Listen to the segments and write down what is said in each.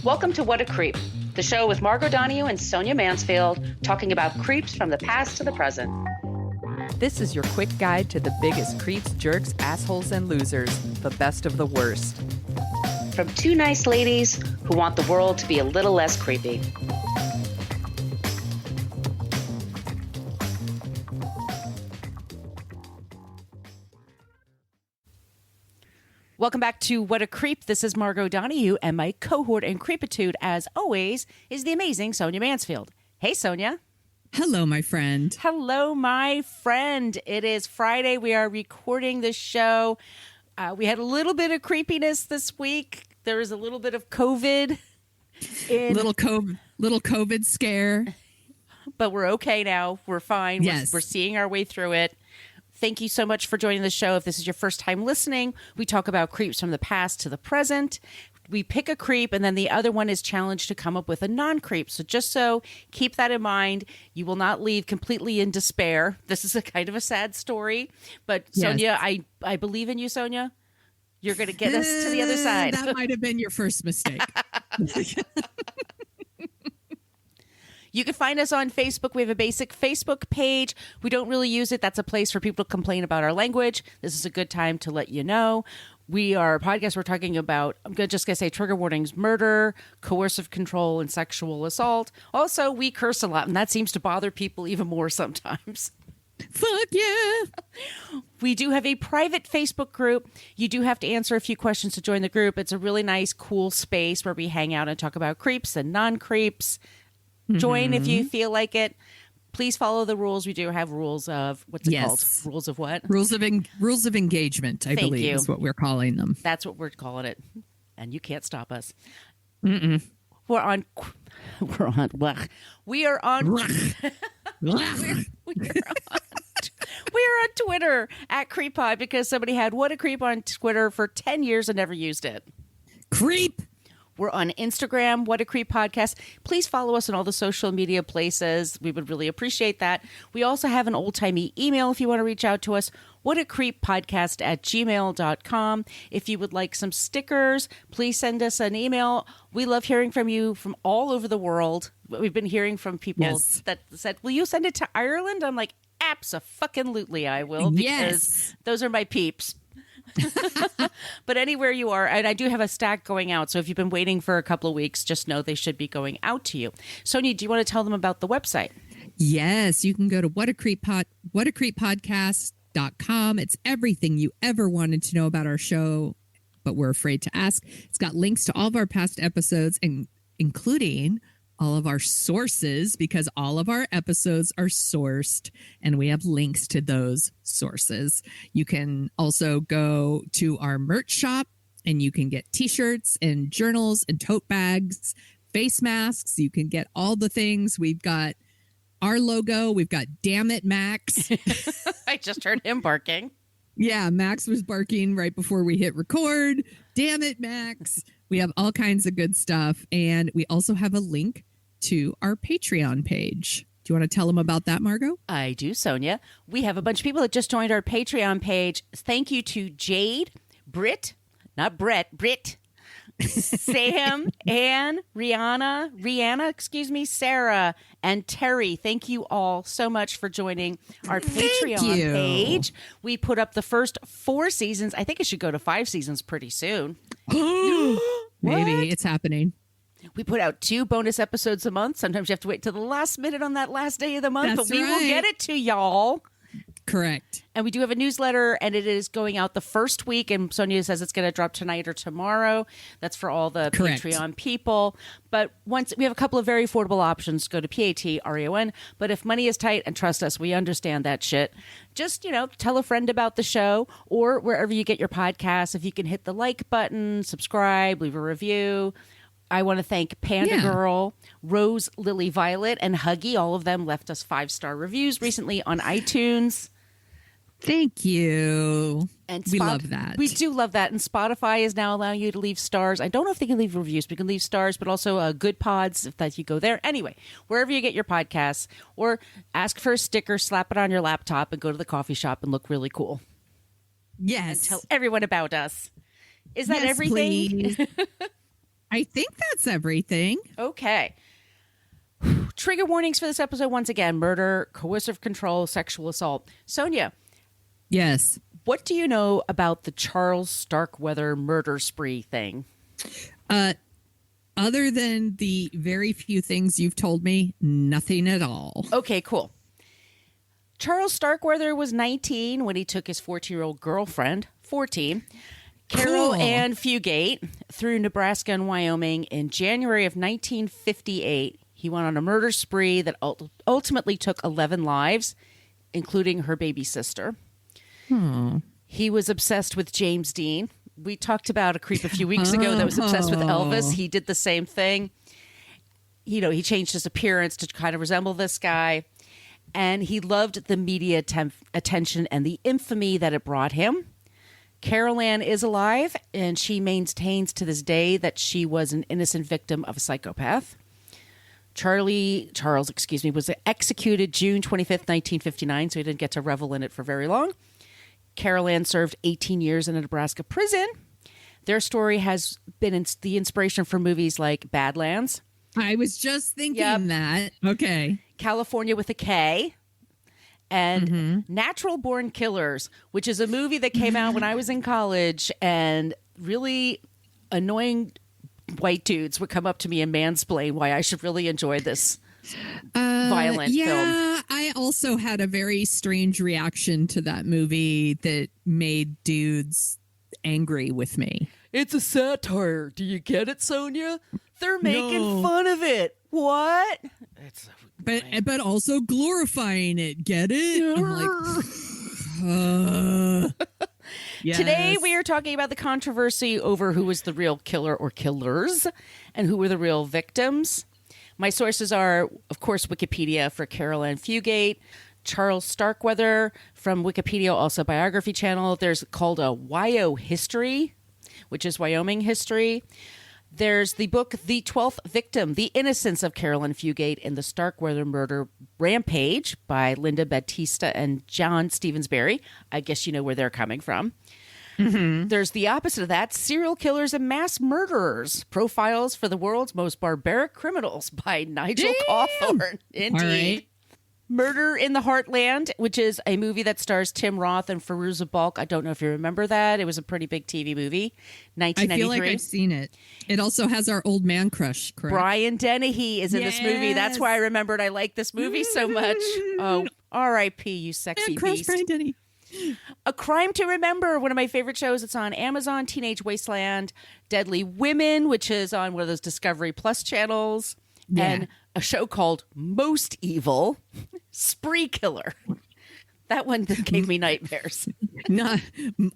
Welcome to What a Creep, the show with Margot Donahue and Sonia Mansfield talking about creeps from the past to the present. This is your quick guide to the biggest creeps, jerks, assholes, and losers, the best of the worst. From two nice ladies who want the world to be a little less creepy. Welcome back to What a Creep. This is Margot Donahue, and my cohort and creepitude, as always, is the amazing Sonia Mansfield. Hey, Sonia. Hello, my friend. Hello, my friend. It is Friday. We are recording the show. We had a little bit of creepiness this week. There was a little bit of COVID. Little COVID scare. But we're okay now. We're fine. Yes. We're seeing our way through it. Thank you so much for joining the show. If this is your first time listening, we talk about creeps from the past to the present. We pick a creep, and then the other one is challenged to come up with a non-creep. So keep that in mind. You will not leave completely in despair. This is a kind of a sad story. But yes. Sonia, I believe in you, Sonia. You're going to get us to the other side. That might have been your first mistake. You can find us on Facebook. We have a basic Facebook page. We don't really use it. That's a place for people to complain about our language. This is a good time to let you know. We are a podcast. We're talking about, I'm just going to say trigger warnings, murder, coercive control, and sexual assault. Also, we curse a lot, and that seems to bother people even more sometimes. Fuck yeah. We do have a private Facebook group. You do have to answer a few questions to join the group. It's a really nice, cool space where we hang out and talk about creeps and non-creeps. Join if you feel like it. Please follow the rules. We do have rules of, what's it called? Rules of what? Rules of engagement, I believe is what we're calling them. That's what we're calling it. And you can't stop us. Mm-mm. We are on we are on Twitter at CreepPod because somebody had What a Creep on Twitter for 10 years and never used it. Creep. We're on Instagram, What a Creep Podcast. Please follow us on all the social media places. We would really appreciate that. We also have an old-timey email if you want to reach out to us, whatacreeppodcast@gmail.com. If you would like some stickers, please send us an email. We love hearing from you from all over the world. We've been hearing from people that said, will you send it to Ireland? I'm like, abso-fucking-lutely I will, because those are my peeps. But anywhere you are, and I do have a stack going out, so if you've been waiting for a couple of weeks, just know they should be going out to you. Sonia, do you want to tell them about the website? Yes, you can go to whatacreeppodcast.com. It's everything you ever wanted to know about our show, but we're afraid to ask. It's got links to all of our past episodes, and including all of our sources, because all of our episodes are sourced and we have links to those sources. You can also go to our merch shop and you can get t-shirts and journals and tote bags, face masks. You can get all the things. We've got our logo. We've got Damn It, Max. I just heard him barking. Yeah, Max was barking right before we hit record. Damn it, Max. We have all kinds of good stuff. And we also have a link to our Patreon page. Do you want to tell them about that, Margot? I do, Sonia. We have a bunch of people that just joined our Patreon page. Thank you to Jade, Britt, Sam, Anne, Rihanna, Sarah, and Terry. Thank you all so much for joining our Patreon page. We put up the first 4 seasons. I think it should go to 5 seasons pretty soon. Maybe it's happening. We put out 2 bonus episodes a month. Sometimes you have to wait till the last minute on that last day of the month, but we will get it to y'all. Correct. And we do have a newsletter, and it is going out the first week. And Sonia says it's going to drop tonight or tomorrow. That's for all the Patreon people. But once we have a couple of very affordable options, go to Patreon. But if money is tight, and trust us, we understand that shit. Just, tell a friend about the show, or wherever you get your podcasts. If you can hit the like button, subscribe, leave a review. I want to thank Panda Girl, Rose, Lily Violet, and Huggy. All of them left us 5-star reviews recently on iTunes. Thank you. And we love that. We do love that. And Spotify is now allowing you to leave stars. I don't know if they can leave reviews, but you can leave stars, but also good pods if that you go there. Anyway, wherever you get your podcasts, or ask for a sticker, slap it on your laptop, and go to the coffee shop and look really cool. Yes. And tell everyone about us. Is that everything? I think that's everything. Okay. Trigger warnings for this episode once again: murder, coercive control, sexual assault. Sonia. Yes. What do you know about the Charles Starkweather murder spree thing? Other than the very few things you've told me, nothing at all. Okay, cool. Charles Starkweather was 19 when he took his 14-year-old girlfriend, 14, Caril Ann Fugate, through Nebraska and Wyoming in January of 1958. He went on a murder spree that ultimately took 11 lives, including her baby sister. He was obsessed with James Dean. We talked about a creep a few weeks ago that was obsessed with Elvis. He did the same thing. You know, he changed his appearance to kind of resemble this guy. And he loved the media attention and the infamy that it brought him. Caril Ann is alive, and she maintains to this day that she was an innocent victim of a psychopath. Charles, was executed June 25th, 1959, so he didn't get to revel in it for very long. Caril Ann served 18 years in a Nebraska prison. Their story has been the inspiration for movies like Badlands. I was just thinking that. Okay. California with a K. And Natural Born Killers, which is a movie that came out when I was in college, and really annoying white dudes would come up to me and mansplain why I should really enjoy this violent film. Yeah, I also had a very strange reaction to that movie that made dudes angry with me. It's a satire. Do you get it, Sonia? They're making fun of it. What? But also glorifying it. Get it? I'm like, yes. Today we are talking about the controversy over who was the real killer or killers and who were the real victims. My sources are, of course, Wikipedia for Caril Ann Fugate, Charles Starkweather from Wikipedia, also Biography Channel. There's called a Wyo History, which is Wyoming history. There's the book The 12th Victim, The Innocence of Caril Ann Fugate in the Starkweather Murder Rampage by Linda Batista and John Stevensberry. I guess you know where they're coming from. There's the opposite of that, Serial Killers and Mass Murderers, Profiles for the World's Most Barbaric Criminals by Nigel Cawthorne. Indeed. Right. Murder in the Heartland, which is a movie that stars Tim Roth and Fairuza Balk. I don't know if you remember that. It was a pretty big TV movie, 1993. I feel like I've seen it. It also has our old man crush, correct? Brian Dennehy is in this movie. That's why I remembered I like this movie so much. Oh, R.I.P., you sexy beast. Brian Dennehy. A Crime to Remember, one of my favorite shows. It's on Amazon. Teenage Wasteland. Deadly Women, which is on one of those Discovery Plus channels. Yeah. And a show called Most Evil, Spree Killer. That one gave me nightmares.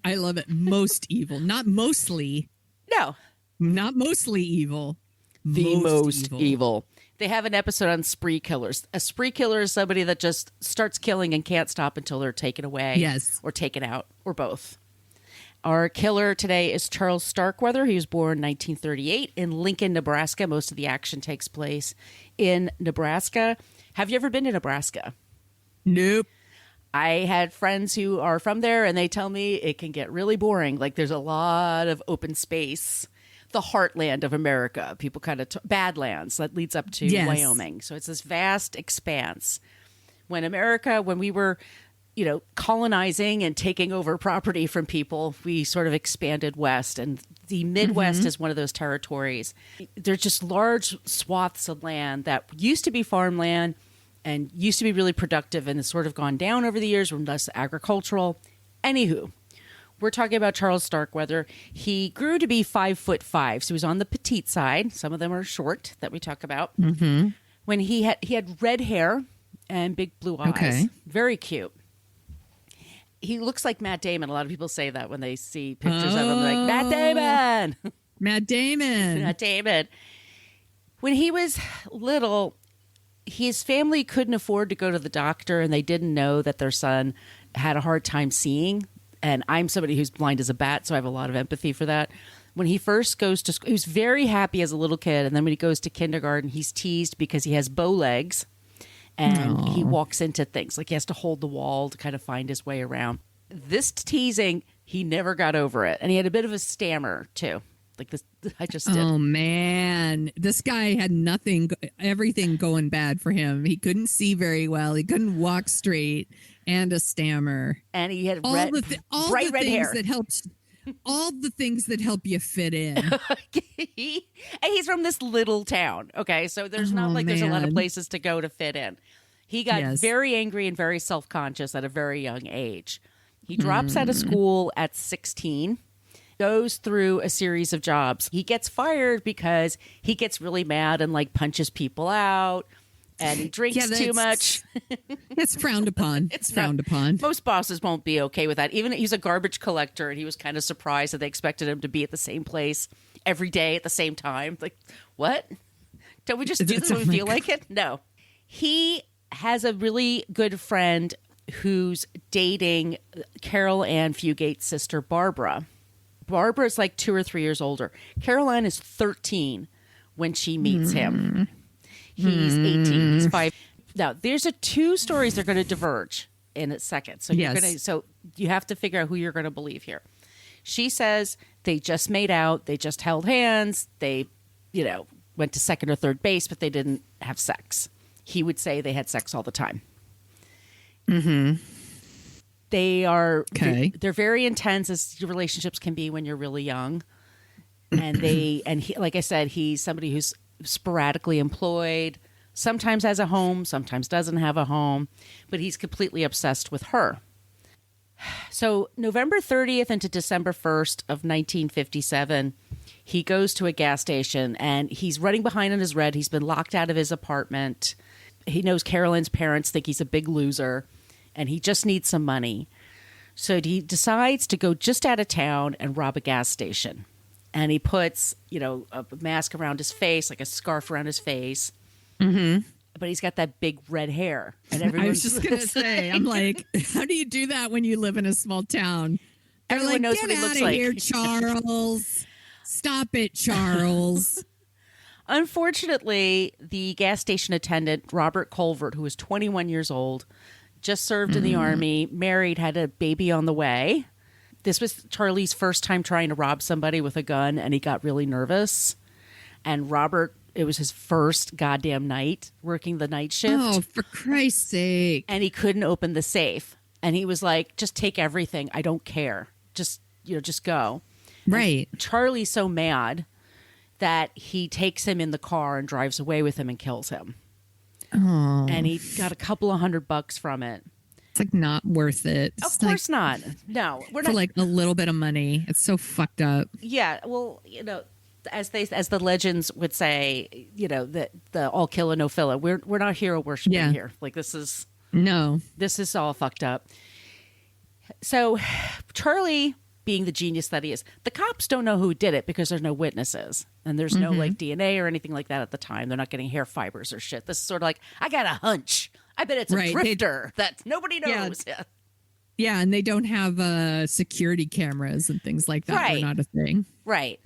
I love it. Most evil. Not mostly. No. Not mostly evil. The most evil. They have an episode on spree killers. A spree killer is somebody that just starts killing and can't stop until they're taken away. Yes. Or taken out, or both. Our killer today is Charles Starkweather. He was born in 1938 in Lincoln, Nebraska. Most of the action takes place in Nebraska. Have you ever been to Nebraska? Nope. I had friends who are from there, and they tell me it can get really boring. Like, there's a lot of open space. The heartland of America. People kind of Badlands that leads up to Wyoming. So it's this vast expanse. When we were, colonizing and taking over property from people, we sort of expanded west, and the Midwest is one of those territories. There's just large swaths of land that used to be farmland and used to be really productive and has sort of gone down over the years, or less agricultural. Anywho, we're talking about Charles Starkweather. He grew to be 5'5", so he was on the petite side. Some of them are short that we talk about. When he had red hair and big blue eyes. Okay. Very cute. He looks like Matt Damon. A lot of people say that when they see pictures of him. Like, Matt Damon! Matt Damon. Matt Damon. When he was little, his family couldn't afford to go to the doctor, and they didn't know that their son had a hard time seeing. And I'm somebody who's blind as a bat, so I have a lot of empathy for that. When he first goes to school, he was very happy as a little kid. And then when he goes to kindergarten, he's teased because he has bow legs. And he walks into things like he has to hold the wall to kind of find his way around. This teasing, he never got over it. And he had a bit of a stammer, too. Like this, I just did. Oh man, this guy had everything going bad for him. He couldn't see very well. He couldn't walk straight, and a stammer. And he had all bright the red things hair. that helped. All the things that help you fit in. And he's from this little town. Okay, so there's not like there's a lot of places to go to fit in. He got very angry and very self-conscious at a very young age. He drops out of school at 16, goes through a series of jobs. He gets fired because he gets really mad and like punches people out, and he drinks too much. It's frowned upon. It's frowned upon. Most bosses won't be okay with that. Even he's a garbage collector, and he was kind of surprised that they expected him to be at the same place every day at the same time. Like, what? Don't we just do this when we feel like it? No. He has a really good friend who's dating Caril Ann Fugate's sister, Barbara. Barbara's like 2 or 3 years older. Caril Ann is 13 when she meets him. He's 18. He's 5. Now, there's 2 stories that are going to diverge in a second. So so you have to figure out who you're going to believe here. She says they just made out. They just held hands. They, went to second or third base, but they didn't have sex. He would say they had sex all the time. Mm-hmm. They are, they're very intense, as relationships can be when you're really young. And he, like I said, he's somebody who's sporadically employed, sometimes has a home, sometimes doesn't have a home, but he's completely obsessed with her. So November 30th into December 1st of 1957, he goes to a gas station and he's running behind on his red. He's been locked out of his apartment. He knows Caril Ann's parents think he's a big loser and he just needs some money. So he decides to go just out of town and rob a gas station. And he puts, a mask around his face, like a scarf around his face. Mm-hmm. But he's got that big red hair. And I was just going to say, I'm like, how do you do that when you live in a small town? Everyone knows what he looks like. Get out of here, Charles. Stop it, Charles. Unfortunately, the gas station attendant, Robert Colvert, who was 21 years old, just served in the Army, married, had a baby on the way. This was Charlie's first time trying to rob somebody with a gun, and he got really nervous. And Robert, it was his first goddamn night working the night shift. Oh, for Christ's sake. And he couldn't open the safe. And he was like, just take everything. I don't care. Just go. Right. And Charlie's so mad that he takes him in the car and drives away with him and kills him. Oh. And he got a couple of $100 from it. It's like not worth it. Of course not. No, we're not. For like a little bit of money. It's so fucked up. Yeah. Well, as the legends would say, the all killer no filler. We're not hero worshiping here. Like this is all fucked up. So Charlie, being the genius that he is, the cops don't know who did it because there's no witnesses and there's no like DNA or anything like that at the time. They're not getting hair fibers or shit. This is sort of like, I got a hunch. I bet it's a drifter that nobody knows. Yeah, and they don't have security cameras and things like that. Right. They're not a thing. Right.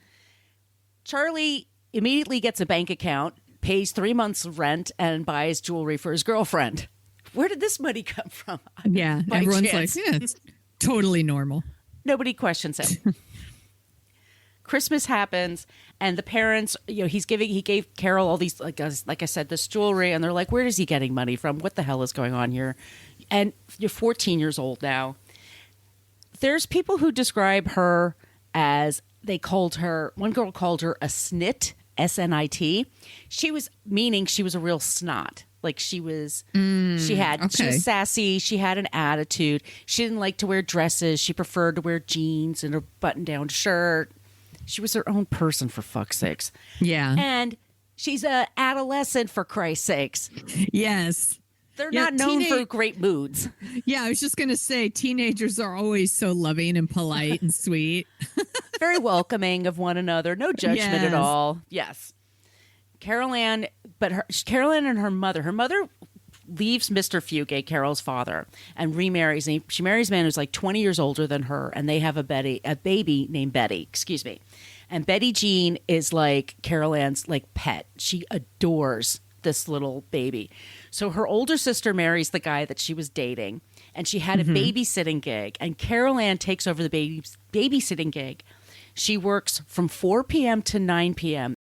Charlie immediately gets a bank account, pays 3 months of rent, and buys jewelry for his girlfriend. Where did this money come from? Yeah, everyone's like, yeah, it's totally normal. Nobody questions it. Christmas happens, and the parents, he gave Caril all these, like I said, this jewelry, and they're like, where is he getting money from? What the hell is going on here? And you're 14 years old now. There's people who describe her as, one girl called her a snit, S-N-I-T. She was a real snot. Like she was sassy. She had an attitude. She didn't like to wear dresses. She preferred to wear jeans and a button-down shirt. She was her own person, for fuck's sakes. Yeah. And she's an adolescent, for Christ's sakes. Yes. They're not known for great moods. Yeah, I was just going to say, teenagers are always so loving and polite and sweet. Very welcoming of one another. No judgment at all. Yes. Caril Ann and her mother leaves Mr. Fugate, Caril's father, and remarries. And she marries a man who's like 20 years older than her, and they have a baby named Betty. Excuse me. And Betty Jean is like Caril Ann's like pet. She adores this little baby. So her older sister marries the guy that she was dating, and she had a babysitting gig. And Caril Ann takes over the babysitting gig. She works from 4 p.m. to 9 p.m.